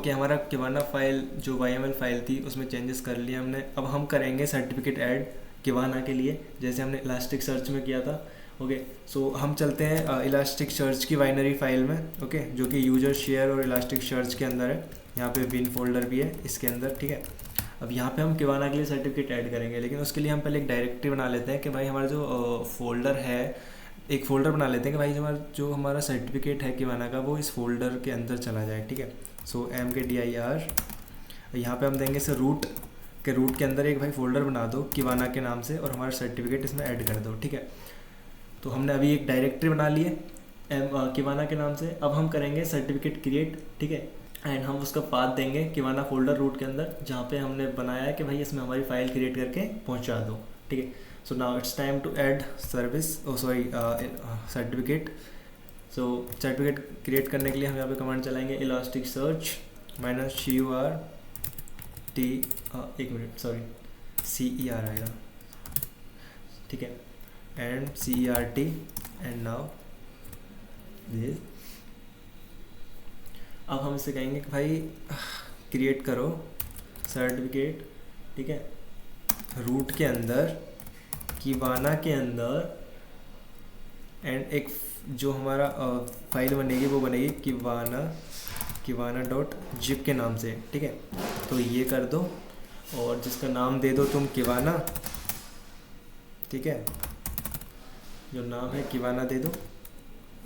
हमारा किवाना फाइल जो YML फाइल थी उसमें चेंजेस कर लिए हमने। अब हम करेंगे सर्टिफिकेट ऐड किवाना के लिए, जैसे हमने इलास्टिक सर्च में किया था। ओके, सो हम चलते हैं इलास्टिक सर्च की बाइनरी फाइल में। ओके, जो कि यूजर शेयर और इलास्टिक सर्च के अंदर है। यहाँ पे विन फोल्डर भी है इसके अंदर, ठीक है। अब यहाँ पे हम किवाना के लिए सर्टिफिकेट ऐड करेंगे, लेकिन उसके लिए हम पहले एक डायरेक्टरी बना लेते हैं कि भाई हमारा जो फोल्डर है, एक फ़ोल्डर बना लेते हैं कि भाई जो हमारा सर्टिफिकेट है किवाना का वो इस फोल्डर के अंदर चला जाए, ठीक है। सो MKDIR यहाँ पे हम देंगे इसे रूट के अंदर एक भाई फोल्डर बना दो किवाना के नाम से और हमारा सर्टिफिकेट इसमें ऐड कर दो, ठीक है। तो हमने अभी एक डायरेक्टरी बना ली है किवाना के नाम से। अब हम करेंगे सर्टिफिकेट क्रिएट, ठीक है, एंड हम उसका पाथ देंगे किवाना फोल्डर रूट के अंदर जहाँ पे हमने बनाया है कि भाई इसमें हमारी फाइल क्रिएट करके पहुँचा दो, ठीक है। So now it's time to add service, certificate. So certificate create करने के लिए हम यहाँ पे कमांड चलाएंगे इलास्टिक सर्च CER आएगा, ठीक है, and CERT and now this. अब हम इसे कहेंगे कि भाई क्रिएट करो सर्टिफिकेट, ठीक है, रूट के अंदर किवाना के अंदर, एंड एक जो हमारा फाइल बनेगी वो बनेगी किवाना.zip के नाम से, ठीक है। तो ये कर दो और जिसका नाम दे दो तुम किवाना, ठीक है, जो नाम है किवाना दे दो।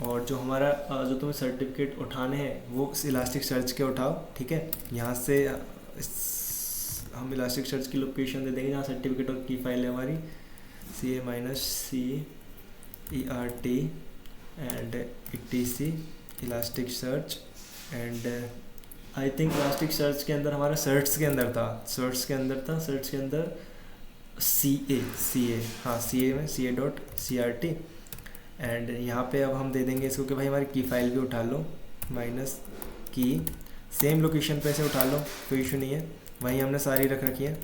और जो हमारा जो तुम्हें सर्टिफिकेट उठाने हैं वो इलास्टिक सर्च के उठाओ, ठीक है। यहाँ से हम इलास्टिक सर्च की लोकेशन दे देंगे जहाँ सर्टिफिकेट और की फाइल है हमारी, CA-CERT and etc elastic search. And I think elastic search के अंदर हमारा सर्च के अंदर CA में CA.CRT। एंड यहाँ पे अब हम दे देंगे इसको कि भाई हमारी की फाइल भी उठा लो, -की सेम लोकेशन पे से उठा लो, कोई इशू नहीं है, वहीं हमने सारी रख रखी है।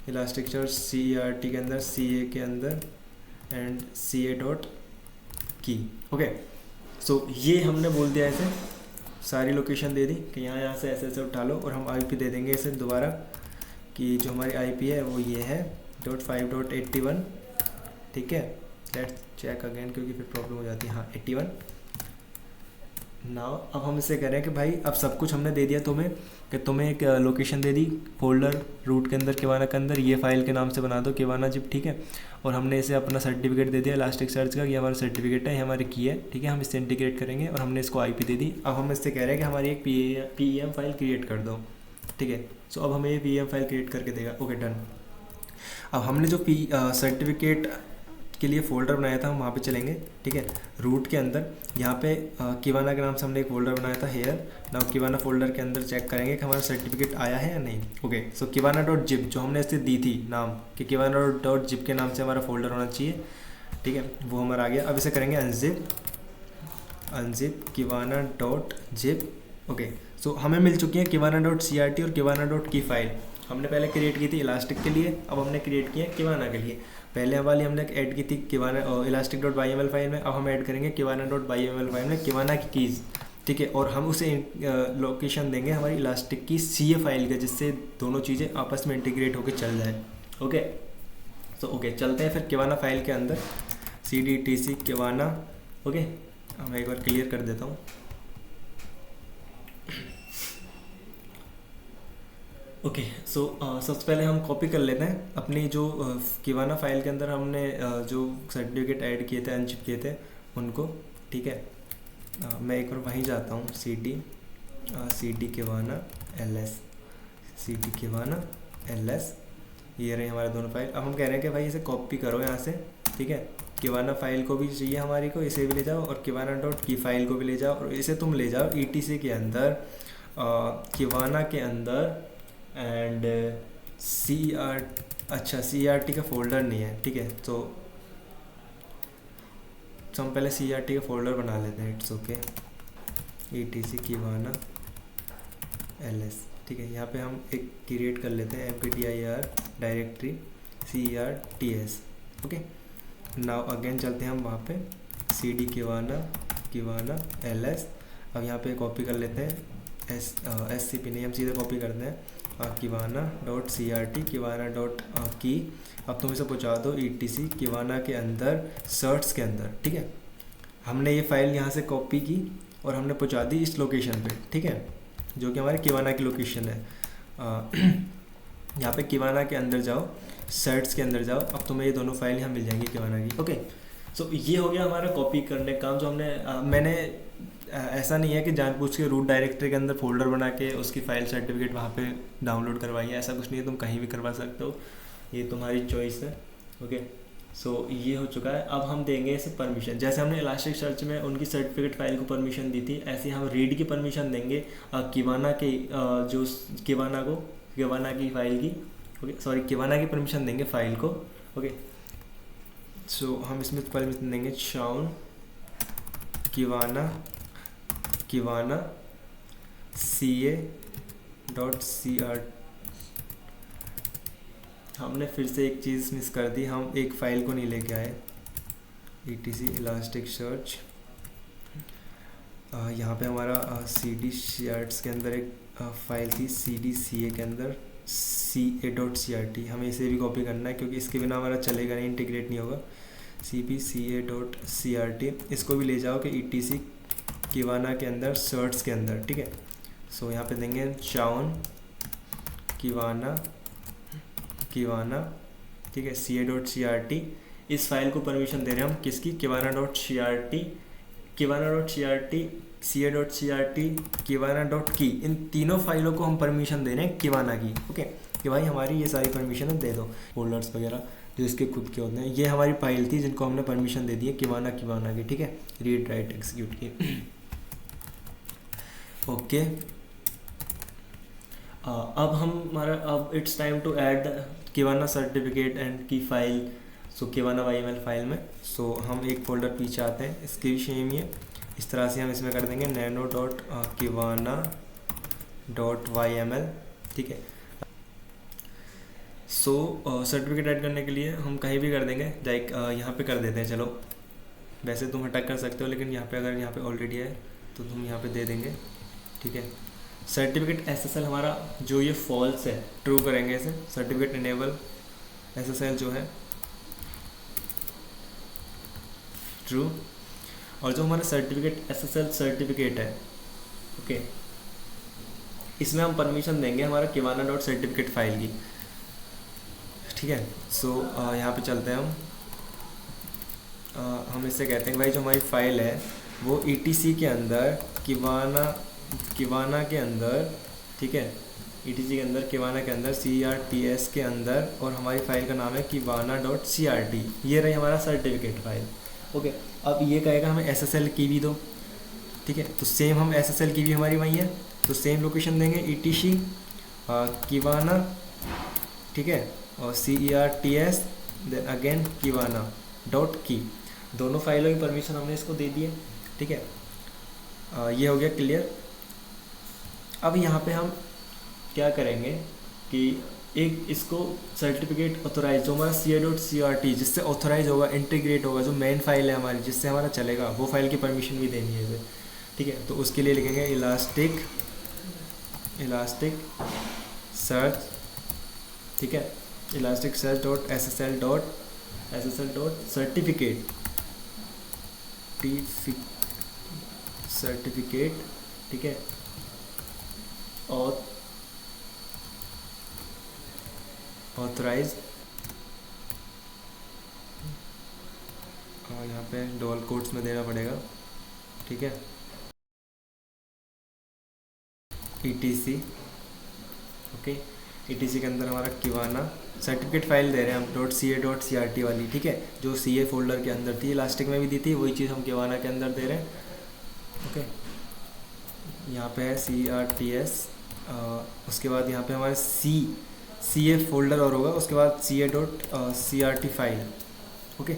इलास्टिक सर्च CERT के अंदर, CA के अंदर एंड CA.की। ओके, सो ये हमने बोल दिया ऐसे, सारी लोकेशन दे दी कि यहाँ से ऐसे उठा लो। और हम IP दे देंगे इसे दोबारा कि जो हमारी IP है वो ये है .5.81, ठीक है। लेट्स चेक अगेन क्योंकि फिर प्रॉब्लम हो जाती है। हाँ, 81 नाउ। अब हम इसे कह रहे हैं कि भाई अब सब कुछ हमने दे दिया तुम्हें, कि तुम्हें एक लोकेशन दे दी फोल्डर रूट के अंदर किवाना के अंदर, ये फाइल के नाम से बना दो किवाना जिप, ठीक है। और हमने इसे अपना सर्टिफिकेट दे दिया इलास्टिक सर्च का, ये हमारा सर्टिफिकेट है, ये हमारी की है, ठीक है। हम इससे इंटीग्रेट करेंगे और हमने इसको IP दे दी। अब हम इससे कह रहे हैं कि हमारी एक PEM फाइल क्रिएट कर दो, ठीक है। सो अब हमें ये PEM फाइल क्रिएट करके देगा। Okay, done. अब हमने जो सर्टिफिकेट के लिए फ़ोल्डर बनाया था हम वहाँ पे चलेंगे, ठीक है। रूट के अंदर यहाँ पे किवाना के नाम से हमने एक फ़ोल्डर बनाया था हेयर। नाउ किवाना फ़ोल्डर के अंदर चेक करेंगे कि हमारा सर्टिफिकेट आया है या नहीं। ओके, सो किवाना.zip जो हमने इसे दी थी नाम कि किवाना.zip के नाम से हमारा फ़ोल्डर होना चाहिए, ठीक है, वो हमारा आ गया। अब इसे करेंगे अनजिप किवाना.zip। ओके, सो हमें मिल चुकी है किवाना.CRT और किवाना.की फाइल। हमने पहले क्रिएट की थी इलास्टिक के लिए, अब हमने क्रिएट किया किवाना के लिए। पहले वाली हमने ऐड की थी किवाना इलास्टिक.yml फाइल में, अब हम ऐड करेंगे किवाना.yml फाइल में किवाना की कीज़, ठीक है। और हम उसे लोकेशन देंगे हमारी इलास्टिक की CA फाइल का, जिससे दोनों चीज़ें आपस में इंटीग्रेट होकर चल जाए। ओके, तो ओके चलते हैं फिर किवाना फाइल के अंदर, cd/tc किवाना। ओके, मैं एक बार क्लियर कर देता हूँ। ओके, सो सबसे पहले हम कॉपी कर लेते हैं अपनी जो किवाना फाइल के अंदर हमने जो सर्टिफिकेट ऐड किए थे, अनजिप किए थे उनको, ठीक है। मैं एक बार वहीं जाता हूँ, cd किवाना ls, ये रहे हमारे दोनों फाइल। अब हम कह रहे हैं कि भाई इसे कॉपी करो यहाँ से, ठीक है, किवाना फाइल को भी चाहिए हमारी को, इसे भी ले जाओ, और किवाना डॉट की फाइल को भी ले जाओ, और इसे तुम ले जाओ ETC के अंदर, किवाना के अंदर, एंड अच्छा CRT का फोल्डर नहीं है, ठीक है, तो हम पहले CRT का फोल्डर बना लेते हैं। इट्स ओके, ETC किवाना LS, ठीक है। यहाँ पे हम एक क्रिएट कर लेते हैं MPDIR directory CERTS, okay. Now again चलते हैं हम वहाँ पे CD किवाना LS। अब यहाँ पे कॉपी कर लेते हैं SCP नहीं, हम सीधे कॉपी करते हैं किवाना डॉट CRT किवाना डॉट की। अब तुम इसे पहुँचा दो ETC किवाना के अंदर सर्च के अंदर, ठीक है। हमने ये फाइल यहाँ से कॉपी की और हमने पहुँचा दी इस लोकेशन पे, ठीक है, जो कि हमारे किवाना की लोकेशन है। यहाँ पे किवाना के अंदर जाओ, सर्च के अंदर जाओ, अब तुम्हें ये दोनों फाइल यहाँ मिल जाएंगी किवाना की, ओके। सो ये हो गया हमारा कॉपी करने का काम, जो हमने मैंने ऐसा नहीं है कि जानबूझ के रूट डायरेक्टरी के अंदर फोल्डर बना के उसकी फ़ाइल सर्टिफिकेट वहाँ पे डाउनलोड करवाई है, ऐसा कुछ नहीं है, तुम कहीं भी करवा सकते हो, ये तुम्हारी चॉइस है, ओके। सो ये हो चुका है। अब हम देंगे इसे परमिशन, जैसे हमने इलास्टिक सर्च में उनकी सर्टिफिकेट फाइल को परमिशन दी थी, ऐसे हम रीड की परमिशन देंगे किवाना के जो किवाना की फाइल की, ओके, सॉरी, किवाना की परमिशन देंगे फाइल को, ओके। सो हम इसमें परमिशन देंगे चाउन किवाना CA.CR। हमने फिर से एक चीज़ मिस कर दी, हम एक फ़ाइल को नहीं लेके आए, ETC इलास्टिक सर्च। यहाँ पे हमारा CD शार्ट्स के अंदर एक फ़ाइल थी CDCA के अंदर CA.CRT, हमें इसे भी कॉपी करना है क्योंकि इसके बिना हमारा चलेगा नहीं, इंटीग्रेट नहीं होगा। CPCA.CRT, इसको भी ले जाओ कि ETC किवाना के अंदर सर्च के अंदर, ठीक है। सो यहाँ पे देंगे चाउन किवाना, ठीक है, CA.CRT। इस फाइल को परमिशन दे रहे हैं हम किसकी, किवाना.CRT CA.CRT किवाना.की, इन तीनों फाइलों को हम परमिशन दे रहे हैं किवाना की, ओके, कि भाई हमारी ये सारी परमिशन दे दो, फोल्डर्स वगैरह जो इसके खुद के होते हैं। ये हमारी फाइल थी जिनको हमने परमिशन दे दी है किवाना की, ठीक है, रीड राइट एग्जीक्यूट की, ओके। अब it's time to add Kibana certificate and key file, so Kibana YML file में। सो हम एक फोल्डर पीछे आते हैं, इसके भी सेम ही है, इस तरह से हम इसमें कर देंगे nano.kiwana.yml, ठीक है। सो सर्टिफिकेट ऐड करने के लिए हम कहीं भी कर देंगे, लाइक यहाँ पे कर देते हैं, चलो, वैसे तुम अटैक कर सकते हो, लेकिन यहाँ पे अगर यहाँ पे ऑलरेडी है तो तुम यहाँ पे दे देंगे, ठीक है। सर्टिफिकेट SSL हमारा जो ये फॉल्स है, ट्रू करेंगे इसे, सर्टिफिकेट इनेबल SSL जो है ट्रू, और जो हमारा सर्टिफिकेट SSL सर्टिफिकेट है, ओके, इसमें हम परमिशन देंगे हमारा kiwana.certificate फाइल की, ठीक है। सो यहाँ पे चलते हैं हम इससे कहते हैं भाई जो हमारी फाइल है वो ETC के अंदर किवाना के अंदर, ठीक है, ETC के अंदर किवाना के अंदर CRTS के अंदर, और हमारी फाइल का नाम है kiwana.CRT, ये रही हमारा सर्टिफिकेट फाइल, ओके। अब ये कहेगा हमें SSL की भी दो, ठीक है, तो सेम हम SSL की भी हमारी वही है, तो सेम लोकेशन देंगे ETC किवाना, ठीक है, और CERTS देन अगेन kiwana.की, दोनों फाइलों की परमिशन हमने इसको दे दी है, ठीक है। ये हो गया क्लियर। अब यहाँ पे हम क्या करेंगे कि एक इसको सर्टिफिकेट ऑथोराइज, जो हमारा CA.CRT जिससे ऑथोराइज होगा, इंटीग्रेट होगा, जो मेन फाइल है हमारी जिससे हमारा चलेगा, वो फाइल की परमिशन भी देनी है इसे, ठीक है। तो उसके लिए लिखेंगे इलास्टिक सर्च, ठीक है, इलास्टिक सर्च सर्टिफिकेट, ठीक है, और ऑथराइज, और यहाँ पे डबल कोट्स में देना पड़ेगा, ठीक है, ETC, ओके, ETC के अंदर हमारा सर्टिफिकेट फाइल दे रहे हैं हम .ca.crt वाली, ठीक है, जो CA फोल्डर के अंदर थी, इलास्टिक में भी दी थी, वही चीज़ हम किवाना के अंदर दे रहे हैं। ओके, यहाँ पे है CRTS, उसके बाद यहाँ पे हमारे CA फोल्डर और होगा, उसके बाद CA.crt फाइल। ओके,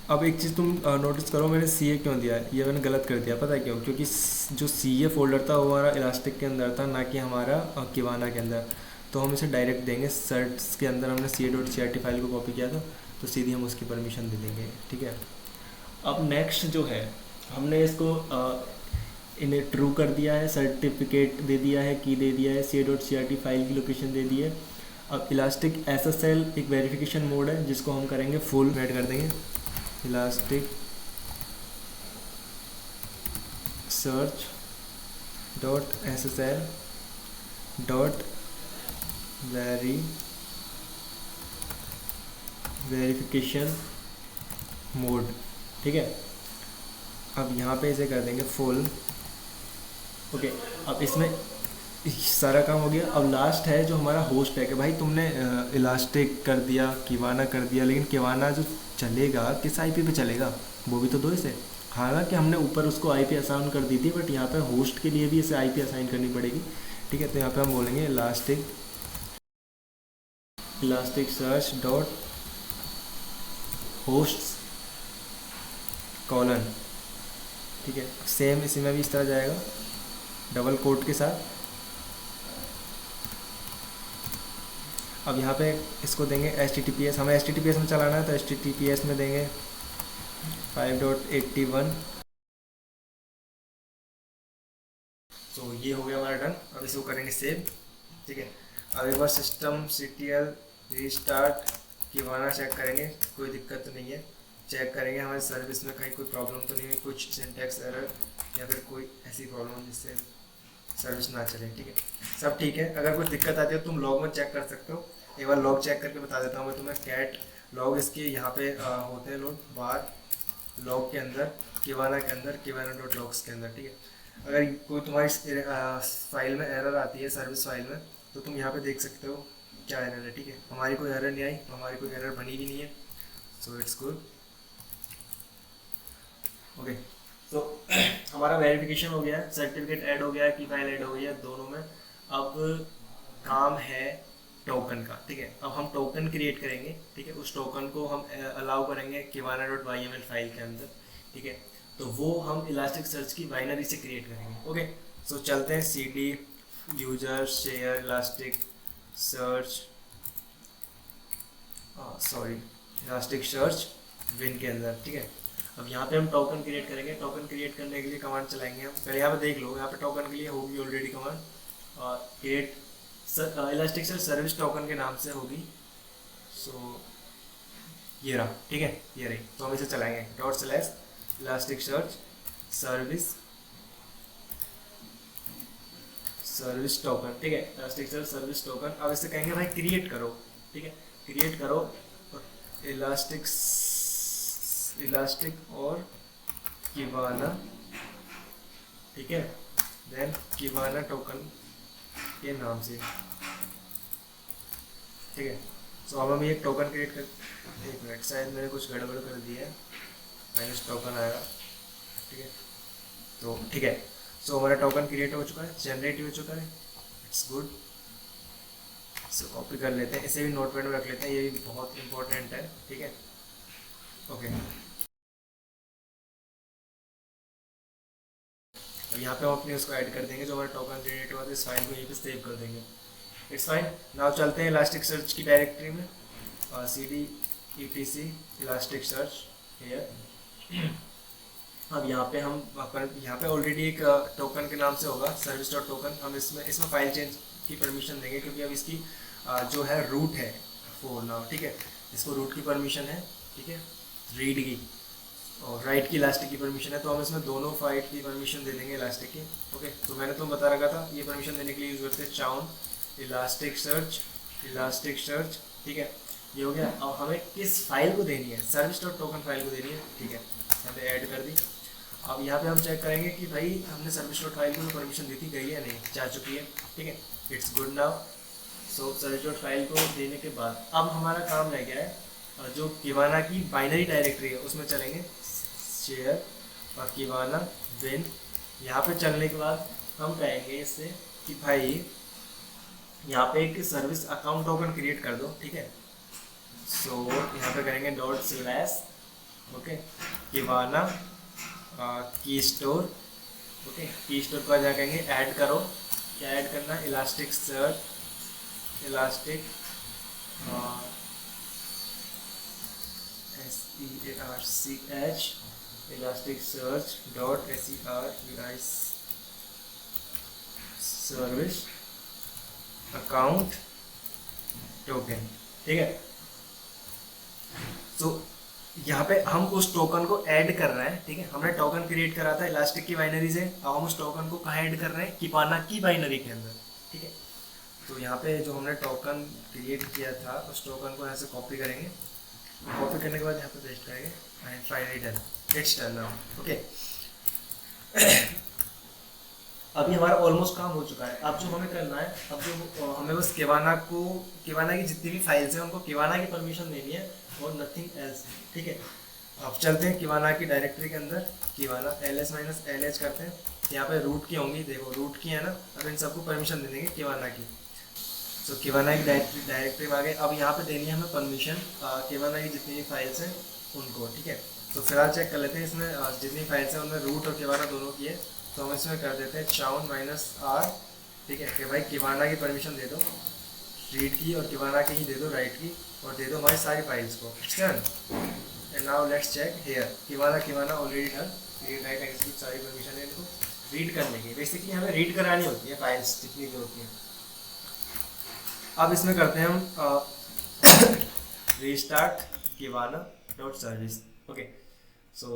अब एक चीज़ तुम नोटिस करो, मैंने CA क्यों दिया है, ये मैंने गलत कर दिया, पता है क्यों? क्योंकि जो CA फोल्डर था वो हमारा इलास्टिक के अंदर था, ना कि हमारा किवाना के अंदर। तो हम इसे डायरेक्ट देंगे, सर्ट्स के अंदर हमने CA.crt फाइल को कॉपी किया था, तो सीधी हम उसकी परमिशन दे देंगे, ठीक है। अब नेक्स्ट जो है, हमने इसको इन्हें ट्रू कर दिया है, सर्टिफिकेट दे दिया है, की दे दिया है, CA.crt फाइल की लोकेशन दे दी है। अब इलास्टिक SSL एक वेरिफिकेशन मोड है, जिसको हम करेंगे फुल, ऐड कर देंगे elastic search .ssl verification mode, ठीक है। अब यहाँ पे इसे कर देंगे फुल। ओके, अब इसमें सारा काम हो गया। अब लास्ट है जो हमारा होस्ट है, कि भाई तुमने इलास्टिक कर दिया, किवाना कर दिया, लेकिन किवाना जो चलेगा किस आईपी पे चलेगा, वो भी तो दो इसे। हालांकि हमने ऊपर उसको आईपी असाइन कर दी थी, बट यहाँ पे होस्ट के लिए भी इसे आईपी असाइन करनी पड़ेगी, ठीक है। तो यहाँ पे हम बोलेंगे elastic search dot host colon, ठीक है। सेम इसी में भी इस तरह जाएगा, डबल कोट के साथ। अब यहाँ पे इसको देंगे HTTPS, हमें HTTPS में चलाना है, तो HTTPS में देंगे 5.81। तो ये हो गया हमारा डन। अब इसको करेंगे सेव, ठीक है। अब एक बार सिस्टम CTL रीस्टार्ट किवाना चेक करेंगे, कोई दिक्कत तो नहीं है। चेक करेंगे हमारी सर्विस में कहीं कोई प्रॉब्लम तो नहीं हुई, कुछ सिंटैक्स एरर या फिर कोई ऐसी प्रॉब्लम जिससे सर्विस ना चले, ठीक है। सब ठीक है। अगर कोई दिक्कत आती है तो तुम लॉग में चेक कर सकते हो। एक बार लॉग चेक करके बता देता हूँ मैं तुम्हें। कैट लॉग इसके यहाँ पे होते हैं लोग बार लॉग के अंदर, किवाना के अंदर, kiwana.logs के अंदर, ठीक है। अगर कोई तुम्हारी फाइल में एरर आती है, सर्विस फाइल में, तो तुम यहाँ पे देख सकते हो क्या एरर है, ठीक है। हमारी कोई एरर नहीं आई, हमारी कोई एरर बनी भी नहीं है, सो इट्स गुड। ओके, तो हमारा वेरिफिकेशन हो गया है, सर्टिफिकेट ऐड हो गया है, की फाइल ऐड हो गई है दोनों में। अब काम है टोकन का, ठीक है। अब हम टोकन क्रिएट करेंगे, ठीक है। उस टोकन को हम अलाउ करेंगे kiwana.yml फाइल के अंदर, ठीक है। तो वो हम इलास्टिक सर्च की बाइनरी से क्रिएट करेंगे। ओके, सो चलते हैं CD user share elastic search, sorry elastic search win के अंदर, ठीक है। अब यहाँ पे हम टोकन क्रिएट करेंगे। टोकन क्रिएट करने के लिए कमांड चलाएंगे हम। पहले यहाँ पे देख लो, यहाँ पे टोकन के लिए होगी already command, create elastic search service token के नाम से होगी। सो ये रहा, ठीक है, ये रही। तो हम इसे चलाएंगे इलास्टिक सर्च सर्विस टोकन, ठीक है, इलास्टिक सर्च सर्विस टोकन। अब इसे कहेंगे भाई क्रिएट करो, ठीक है, क्रिएट करो इलास्टिक और किवाना, ठीक है, देन किवाना टोकन के नाम से, ठीक है। सो अब हम एक टोकन क्रिएट कर, एक मिनट, शायद मैंने कुछ गड़बड़ कर दी है, माइनस टोकन आएगा, ठीक है। तो ठीक है, सो हमारा टोकन क्रिएट हो चुका है, जनरेट हो चुका है, इट्स गुड। सो कॉपी कर लेते हैं, इसे भी नोटपैड में रख लेते हैं, ये भी बहुत इंपॉर्टेंट है, ठीक है। ओके, तो यहाँ पे हम अपने उसको ऐड कर देंगे, जो हमारा टोकन जनरेट हुआ था, इस फाइल को यहीं पे सेव कर देंगे। It's fine. नाउ चलते हैं इलास्टिक सर्च की डायरेक्टरी में, CD etc elastic search here. अब यहाँ पे हम यहाँ पे ऑलरेडी एक टोकन के नाम से होगा सर्विस डॉट टोकन। हम इसमें फाइल चेंज की परमिशन देंगे, क्योंकि अब इसकी जो है रूट है फॉर नाउ, ठीक है। इसको रूट की परमिशन है, ठीक है, रीड की और राइट की इलास्टिक की परमिशन है। तो हम इसमें दोनों फाइल की परमिशन दे देंगे इलास्टिक की। ओके, तो मैंने तुम बता रखा था ये परमिशन देने के लिए यूज़ करते हैं चाउन इलास्टिक सर्च, ठीक है, ये हो गया। अब हमें किस फाइल को देनी है, सर्विस डॉट टोकन फाइल को देनी है, ठीक है, हमने ऐड कर दी। अब यहाँ पे हम चेक करेंगे कि भाई हमने सर्विस डॉट फाइल को परमिशन दी थी, गई है नहीं, जा चुकी है, ठीक है, it's good now. So service dot file को देने के बाद अब हमारा काम रह गया है जो किवाना की बाइनरी डायरेक्टरी है उसमें चलेंगे, शेयर और किवाना बिन। यहाँ पे चलने के बाद हम कहेंगे इससे कि भाई यहाँ पे एक सर्विस अकाउंट टोकन क्रिएट कर दो, ठीक है। सो यहाँ पे करेंगे डॉट स्लैश, ओके, किवाना की स्टोर, ओके, की स्टोर पर जा कहेंगे ऐड करो, क्या ऐड करना, elastic search, elastic SEARCH elastic search dot SERVICE service account token, ठीक है। तो यहाँ पे हम उस टोकन को ऐड कर रहे हैं, ठीक है। हमने टोकन क्रिएट करा था इलास्टिक की बाइनरी से, अब हम उस टोकन को कहाँ ऐड कर रहे हैं, किवाना की बाइनरी के अंदर, ठीक है। तो यहाँ पे जो हमने टोकन क्रिएट किया था उस टोकन को यहाँ से कॉपी करेंगे, कॉपी करने के बाद यहाँ पे पेस्ट करेंगे and finally done, it's done now, okay. अभी हमारा ऑलमोस्ट काम हो चुका है। अब जो हमें करना है, अब जो हमें बस किवाना की जितनी भी फाइल्स हैं उनको किवाना की परमिशन देनी है और नथिंग एल्स, ठीक है। अब चलते हैं किवाना की डायरेक्टरी के अंदर, किवाना ls-lh करते हैं, यहाँ पे रूट की होंगी, देखो रूट की है ना, अब इन सबको परमिशन दे देंगे किवाना की। तो किवाना की डायरेक्टरी में आ गए। अब यहाँ पे देनी है हमें परमिशन किवाना की जितनी भी फाइल्स हैं उनको, ठीक है। तो फिलहाल चेक कर लेते हैं इसमें जितनी फाइल्स हैं उनमें रूट और किवाना दोनों की है, तो हम इसमें कर देते हैं चाउन -r, ठीक है, कि भाई किवाना की परमिशन दे दो, रीड की और किवाना की ही दे दो, राइट की, और दे दो हमारी सारी फाइल्स को, done. And now let's check here, Kibana already done, read write execute सारी परमिशन है इनको रीड करने की, बेसिकली हमें रीड करानी होती है फाइल्स जितनी भी होती हैं। अब इसमें करते हैं हम रीस्टार्ट किवाना डॉट सर्विस, ओके। सो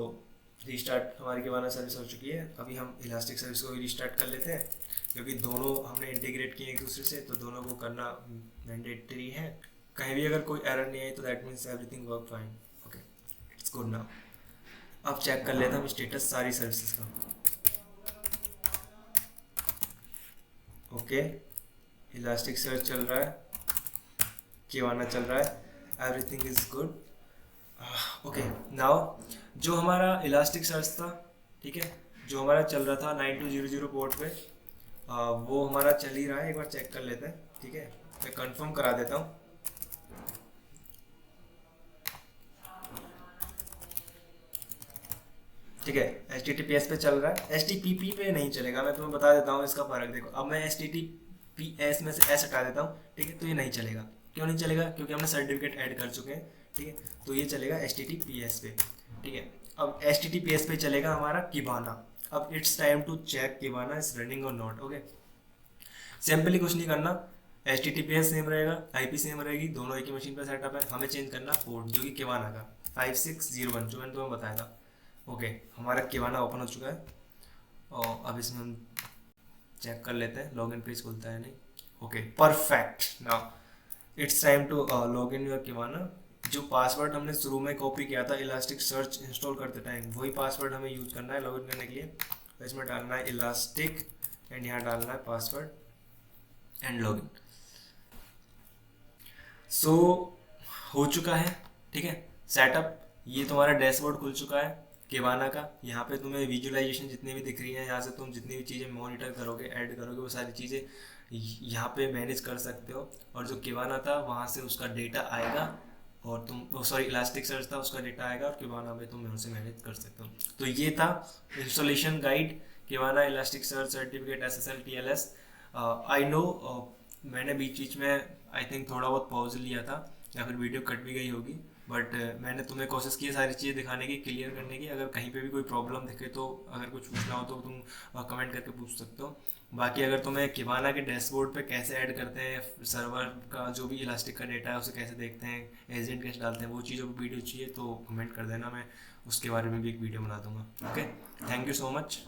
रीस्टार्ट हमारी किवाना सर्विस हो चुकी है। अभी हम इलास्टिक सर्विस को भी रीस्टार्ट कर लेते हैं, क्योंकि दोनों हमने इंटीग्रेट किए एक दूसरे से, तो दोनों को करना मैंडेटरी है। कहीं भी अगर कोई एरर नहीं आई तो that means everything work fine, okay, it's good now. अब चेक कर लेते हैं हम स्टेटस सारी सर्विसेज का, ओके। इलास्टिक सर्च चल रहा है, किवाना चल रहा है, everything is good, okay. Now जो हमारा इलास्टिक सर्च था, ठीक है, जो हमारा चल रहा था 9200 पोर्ट पे, वो हमारा चल ही रहा है, एक बार चेक कर लेते हैं, ठीक है। मैं कंफर्म करा देता हूँ, ठीक है, HTTPS पे चल रहा है, HTTP पे नहीं चलेगा। मैं तुम्हें बता देता हूँ इसका फर्क, देखो अब मैं HTTPS में से S हटा देता हूँ, ठीक है, तो ये नहीं चलेगा। क्यों नहीं चलेगा, क्योंकि हमने सर्टिफिकेट ऐड कर चुके हैं, ठीक है, तो ये चलेगा HTTPS पे, ठीक है। अब HTTPS पे चलेगा हमारा किवाना। अब it's time to check Kibana is running or not, okay. Simply कुछ नहीं करना, HTTPS सेम रहेगा, IP सेम रहेगी, दोनों एक ही मशीन पर सेटअप है, हमें चेंज करना पोर्ट जो कि किवाना का 5601 जो मैंने तुम्हें बताया था, ओके। हमारा किवाना ओपन हो चुका है और अब इसमें हम चेक कर लेते हैं लॉगिन पेज खुलता है नहीं, okay, perfect. Now it's time to login your Kibana. जो पासवर्ड हमने शुरू में कॉपी किया था इलास्टिक सर्च इंस्टॉल करते टाइम, वही पासवर्ड हमें यूज करना है लॉगिन करने के लिए। तो इसमें डालना है इलास्टिक एंड यहाँ डालना है पासवर्ड एंड लॉगिन। सो हो चुका है, ठीक है, सेटअप। ये तुम्हारा डैशबोर्ड खुल चुका है किवाना का। यहाँ पे तुम्हें विजुअलाइजेशन जितनी भी दिख रही है, यहाँ से तुम जितनी भी चीज़ें मॉनिटर करोगे, ऐड करोगे, वो सारी चीज़ें यहाँ पे मैनेज कर सकते हो। और जो किवाना था वहाँ से उसका डेटा आएगा और तुम सॉरी इलास्टिक सर्च था उसका डेटा आएगा और किवाना में तुम यहाँ से मैनेज कर सकते हो। तो ये था installation guide Kibana elastic search certificate SSL TLS। I know मैंने बीच बीच में आई थिंक थोड़ा बहुत पॉज लिया था या फिर वीडियो कट भी गई होगी, बट मैंने तुम्हें कोशिश की है सारी चीज़ें दिखाने की, क्लियर करने की। अगर कहीं पे भी कोई प्रॉब्लम दिखे तो अगर कुछ पूछना हो तो तुम कमेंट करके पूछ सकते हो। बाकी अगर तुम्हें किवाना के डैशबोर्ड पे कैसे ऐड करते हैं सर्वर का जो भी इलास्टिक का डेटा है उसे कैसे देखते हैं, एजेंट कैसे डालते हैं, वो चीज़ों की वीडियो चाहिए तो कमेंट कर देना, मैं उसके बारे में भी एक वीडियो बना दूंगा। Okay, thank you so much.